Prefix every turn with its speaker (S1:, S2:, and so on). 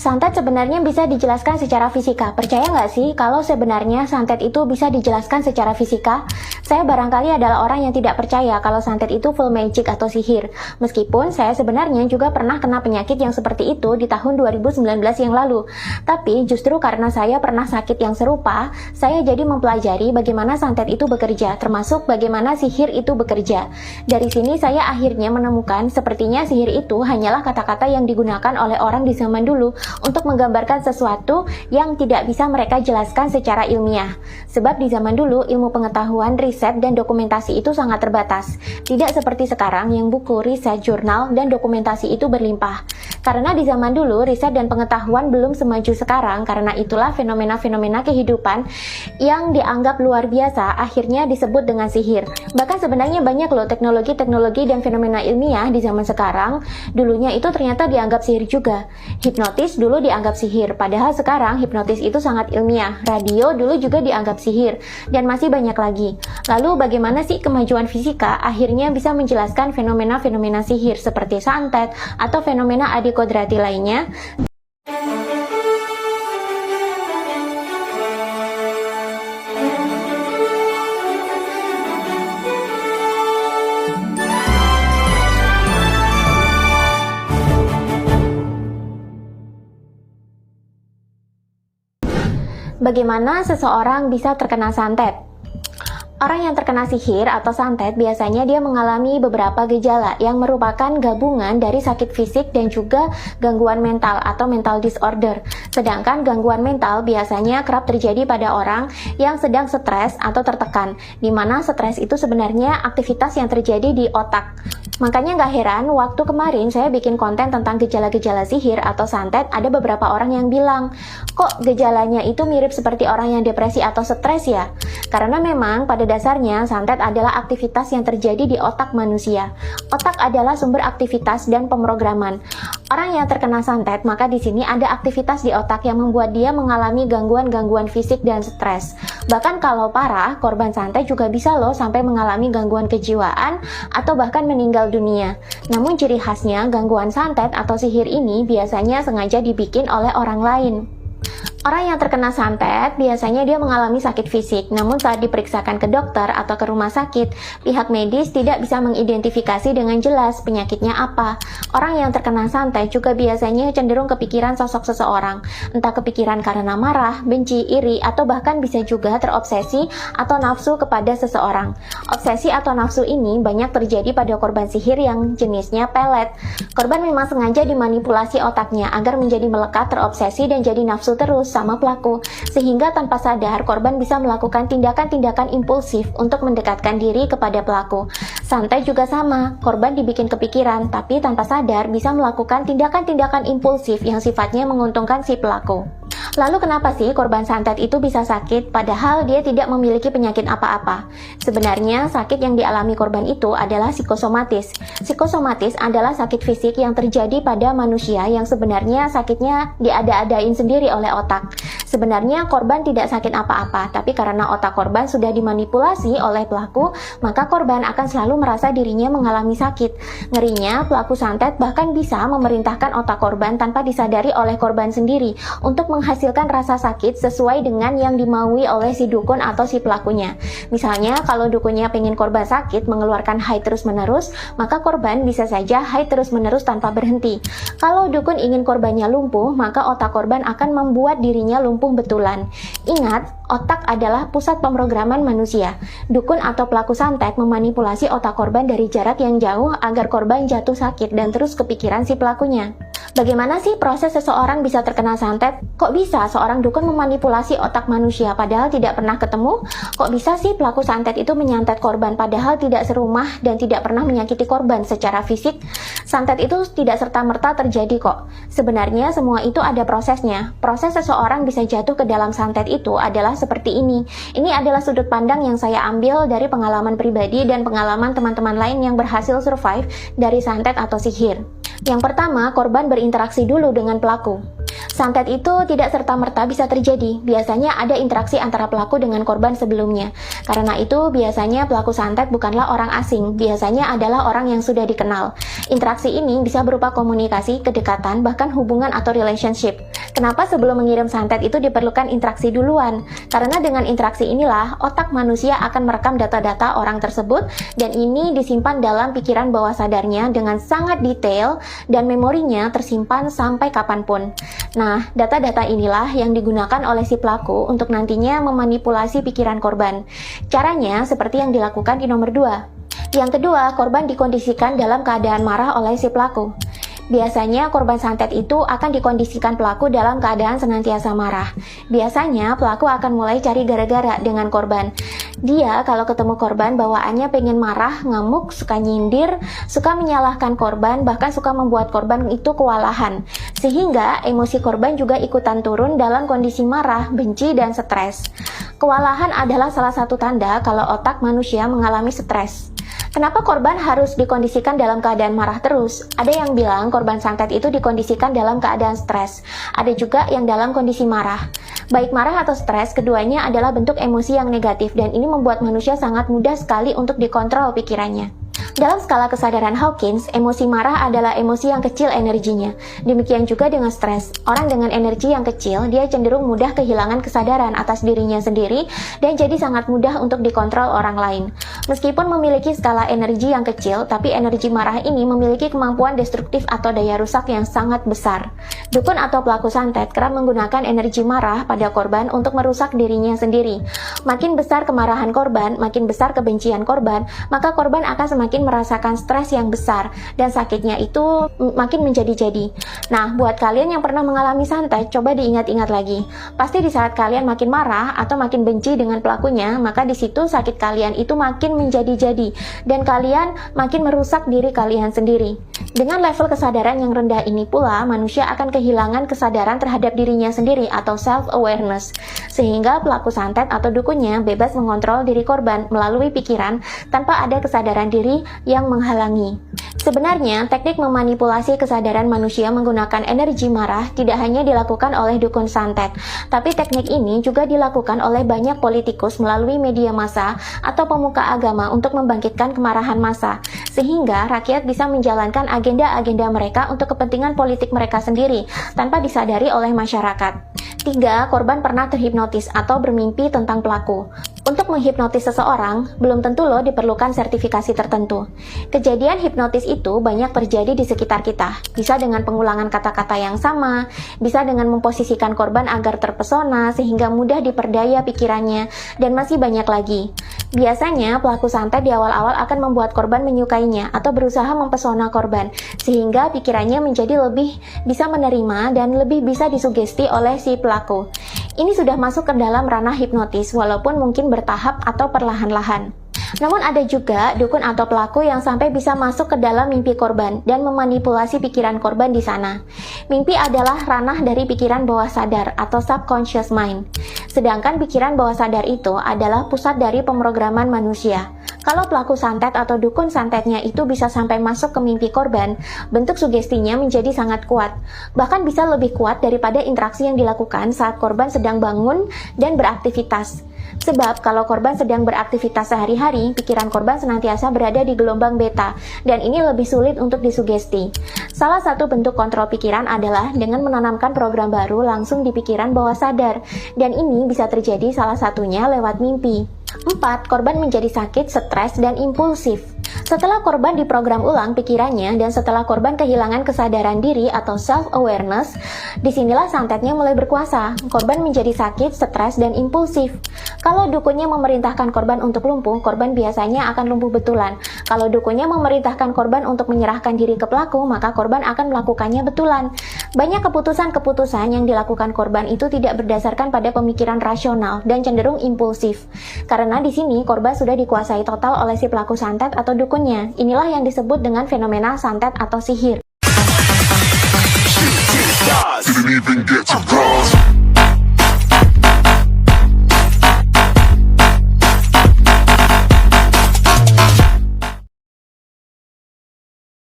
S1: Santet sebenarnya bisa dijelaskan secara fisika. Percaya nggak sih kalau sebenarnya santet itu bisa dijelaskan secara fisika? Saya barangkali adalah orang yang tidak percaya kalau santet itu full magic atau sihir. Meskipun saya sebenarnya juga pernah kena penyakit yang seperti itu di tahun 2019 yang lalu. Tapi justru karena saya pernah sakit yang serupa, saya jadi mempelajari bagaimana santet itu bekerja, termasuk bagaimana sihir itu bekerja. Dari sini saya akhirnya menemukan sepertinya sihir itu hanyalah kata-kata yang digunakan oleh orang di zaman dulu untuk menggambarkan sesuatu yang tidak bisa mereka jelaskan secara ilmiah. Sebab di zaman dulu ilmu pengetahuan, riset, dan dokumentasi itu sangat terbatas. Tidak seperti sekarang yang buku, riset, jurnal, dan dokumentasi itu berlimpah. Karena di zaman dulu riset dan pengetahuan belum semaju sekarang, karena itulah fenomena-fenomena kehidupan yang dianggap luar biasa akhirnya disebut dengan sihir. Bahkan sebenarnya banyak loh teknologi-teknologi dan fenomena ilmiah di zaman sekarang, dulunya itu ternyata dianggap sihir juga. Hipnotis dulu dianggap sihir, padahal sekarang hipnotis itu sangat ilmiah. Radio dulu juga dianggap sihir, dan masih banyak lagi. Lalu bagaimana sih kemajuan fisika akhirnya bisa menjelaskan fenomena-fenomena sihir seperti santet atau fenomena Adi Kodrati lainnya? Bagaimana seseorang bisa terkena santet? Orang yang terkena sihir atau santet biasanya dia mengalami beberapa gejala yang merupakan gabungan dari sakit fisik dan juga gangguan mental atau mental disorder. Sedangkan gangguan mental biasanya kerap terjadi pada orang yang sedang stres atau tertekan, di mana stres itu sebenarnya aktivitas yang terjadi di otak. Makanya nggak heran waktu kemarin saya bikin konten tentang gejala-gejala sihir atau santet, ada beberapa orang yang bilang, kok gejalanya itu mirip seperti orang yang depresi atau stres ya? Karena memang pada dasarnya santet adalah aktivitas yang terjadi di otak manusia. Otak adalah sumber aktivitas dan pemrograman. Orang yang terkena santet, maka di sini ada aktivitas di otak yang membuat dia mengalami gangguan-gangguan fisik dan stres. Bahkan kalau parah, korban santet juga bisa loh sampai mengalami gangguan kejiwaan atau bahkan meninggal dunia. Namun ciri khasnya gangguan santet atau sihir ini biasanya sengaja dibikin oleh orang lain. Orang yang terkena santet biasanya dia mengalami sakit fisik, namun saat diperiksakan ke dokter atau ke rumah sakit, pihak medis tidak bisa mengidentifikasi dengan jelas penyakitnya apa. Orang yang terkena santet juga biasanya cenderung kepikiran sosok seseorang, entah kepikiran karena marah, benci, iri, atau bahkan bisa juga terobsesi atau nafsu kepada seseorang. Obsesi atau nafsu ini banyak terjadi pada korban sihir yang jenisnya pelet. Korban memang sengaja dimanipulasi otaknya agar menjadi melekat, terobsesi, dan jadi nafsu terus sama pelaku, sehingga tanpa sadar korban bisa melakukan tindakan-tindakan impulsif untuk mendekatkan diri kepada pelaku. Santet juga sama, korban dibikin kepikiran, tapi tanpa sadar bisa melakukan tindakan-tindakan impulsif yang sifatnya menguntungkan si pelaku. Lalu kenapa sih korban santet itu bisa sakit padahal dia tidak memiliki penyakit apa-apa? Sebenarnya sakit yang dialami korban itu adalah psikosomatis. Psikosomatis adalah sakit fisik yang terjadi pada manusia yang sebenarnya sakitnya diada-adain sendiri oleh otak. Sebenarnya korban tidak sakit apa-apa, tapi karena otak korban sudah dimanipulasi oleh pelaku, maka korban akan selalu merasa dirinya mengalami sakit. Ngerinya, pelaku santet bahkan bisa memerintahkan otak korban tanpa disadari oleh korban sendiri untuk menghasilkan rasa sakit sesuai dengan yang dimaui oleh si dukun atau si pelakunya. Misalnya, kalau dukunnya pengen korban sakit mengeluarkan haid terus-menerus, maka korban bisa saja haid terus-menerus tanpa berhenti. Kalau dukun ingin korbannya lumpuh, maka otak korban akan membuat dirinya lumpuh betulan. Ingat, otak adalah pusat pemrograman manusia. Dukun atau pelaku santet memanipulasi otak korban dari jarak yang jauh agar korban jatuh sakit dan terus kepikiran si pelakunya. Bagaimana sih proses seseorang bisa terkena santet? Kok bisa seorang dukun memanipulasi otak manusia padahal tidak pernah ketemu? Kok bisa sih pelaku santet itu menyantet korban padahal tidak serumah dan tidak pernah menyakiti korban secara fisik? Santet itu tidak serta-merta terjadi kok. Sebenarnya semua itu ada prosesnya. Proses seseorang bisa jatuh ke dalam santet itu adalah seperti ini. Ini adalah sudut pandang yang saya ambil dari pengalaman pribadi dan pengalaman teman-teman lain yang berhasil survive dari santet atau sihir. Yang pertama, korban berinteraksi dulu dengan pelaku. Santet itu tidak serta-merta bisa terjadi. Biasanya ada interaksi antara pelaku dengan korban sebelumnya. Karena itu, biasanya pelaku santet bukanlah orang asing. Biasanya adalah orang yang sudah dikenal. Interaksi ini bisa berupa komunikasi, kedekatan, bahkan hubungan atau relationship. Kenapa sebelum mengirim santet itu diperlukan interaksi duluan? Karena dengan interaksi inilah, otak manusia akan merekam data-data orang tersebut, dan ini disimpan dalam pikiran bawah sadarnya dengan sangat detail, dan memorinya tersimpan sampai kapanpun. Nah, data-data inilah yang digunakan oleh si pelaku untuk nantinya memanipulasi pikiran korban. Caranya seperti yang dilakukan di nomor 2. Yang kedua, korban dikondisikan dalam keadaan marah oleh si pelaku. Biasanya korban santet itu akan dikondisikan pelaku dalam keadaan senantiasa marah. Biasanya pelaku akan mulai cari gara-gara dengan korban. Dia kalau ketemu korban bawaannya pengen marah, ngamuk, suka nyindir, suka menyalahkan korban, bahkan suka membuat korban itu kewalahan. Sehingga emosi korban juga ikutan turun dalam kondisi marah, benci, dan stres. Kewalahan adalah salah satu tanda kalau otak manusia mengalami stres. Kenapa korban harus dikondisikan dalam keadaan marah terus? Ada yang bilang korban santet itu dikondisikan dalam keadaan stres. Ada juga yang dalam kondisi marah. Baik marah atau stres, keduanya adalah bentuk emosi yang negatif dan ini membuat manusia sangat mudah sekali untuk dikontrol pikirannya. Dalam skala kesadaran Hawkins, emosi marah adalah emosi yang kecil energinya. Demikian juga dengan stres. Orang dengan energi yang kecil, dia cenderung mudah kehilangan kesadaran atas dirinya sendiri dan jadi sangat mudah untuk dikontrol orang lain. Meskipun memiliki skala energi yang kecil, tapi energi marah ini memiliki kemampuan destruktif atau daya rusak yang sangat besar. Dukun atau pelaku santet kerap menggunakan energi marah pada korban untuk merusak dirinya sendiri. Makin besar kemarahan korban, makin besar kebencian korban, maka korban akan semakin merasakan stres yang besar dan sakitnya itu makin menjadi-jadi. Nah, buat kalian yang pernah mengalami santet, coba diingat-ingat lagi. Pasti di saat kalian makin marah atau makin benci dengan pelakunya, maka di situ sakit kalian itu makin menjadi-jadi dan kalian makin merusak diri kalian sendiri. Dengan level kesadaran yang rendah ini pula, manusia akan kehilangan kesadaran terhadap dirinya sendiri atau self-awareness. Sehingga pelaku santet atau dukunnya bebas mengontrol diri korban melalui pikiran tanpa ada kesadaran diri yang menghalangi. Sebenarnya, teknik memanipulasi kesadaran manusia menggunakan energi marah tidak hanya dilakukan oleh dukun santet, tapi teknik ini juga dilakukan oleh banyak politikus melalui media massa atau pemuka agama untuk membangkitkan kemarahan massa, sehingga rakyat bisa menjalankan agenda-agenda mereka untuk kepentingan politik mereka sendiri tanpa disadari oleh masyarakat. 3. Korban pernah terhipnotis atau bermimpi tentang pelaku. Untuk menghipnotis seseorang, belum tentu loh diperlukan sertifikasi tertentu. Kejadian hipnotis itu banyak terjadi di sekitar kita. Bisa dengan pengulangan kata-kata yang sama, bisa dengan memposisikan korban agar terpesona sehingga mudah diperdaya pikirannya, dan masih banyak lagi. Biasanya, pelaku santet di awal-awal akan membuat korban menyukainya atau berusaha mempesona korban, sehingga pikirannya menjadi lebih bisa menerima dan lebih bisa disugesti oleh si pelaku. Ini sudah masuk ke dalam ranah hipnotis, walaupun mungkin bertahap atau perlahan-lahan. Namun ada juga dukun atau pelaku yang sampai bisa masuk ke dalam mimpi korban dan memanipulasi pikiran korban di sana. Mimpi adalah ranah dari pikiran bawah sadar atau subconscious mind. Sedangkan pikiran bawah sadar itu adalah pusat dari pemrograman manusia. Kalau pelaku santet atau dukun santetnya itu bisa sampai masuk ke mimpi korban, bentuk sugestinya menjadi sangat kuat. Bahkan bisa lebih kuat daripada interaksi yang dilakukan saat korban sedang bangun dan beraktivitas. Sebab kalau korban sedang beraktivitas sehari-hari, pikiran korban senantiasa berada di gelombang beta, dan ini lebih sulit untuk disugesti. Salah satu bentuk kontrol pikiran adalah dengan menanamkan program baru langsung di pikiran bawah sadar, dan ini bisa terjadi salah satunya lewat mimpi. 4. Korban menjadi sakit, stres, dan impulsif. Setelah korban diprogram ulang pikirannya dan setelah korban kehilangan kesadaran diri atau self-awareness, disinilah santetnya mulai berkuasa. Korban menjadi sakit, stres, dan impulsif. Kalau dukunnya memerintahkan korban untuk lumpuh, korban biasanya akan lumpuh betulan. Kalau dukunnya memerintahkan korban untuk menyerahkan diri ke pelaku, maka korban akan melakukannya betulan. Banyak keputusan-keputusan yang dilakukan korban itu tidak berdasarkan pada pemikiran rasional dan cenderung impulsif. Karena di sini korban sudah dikuasai total oleh si pelaku santet atau dukunnya. Inilah yang disebut dengan fenomena santet atau sihir.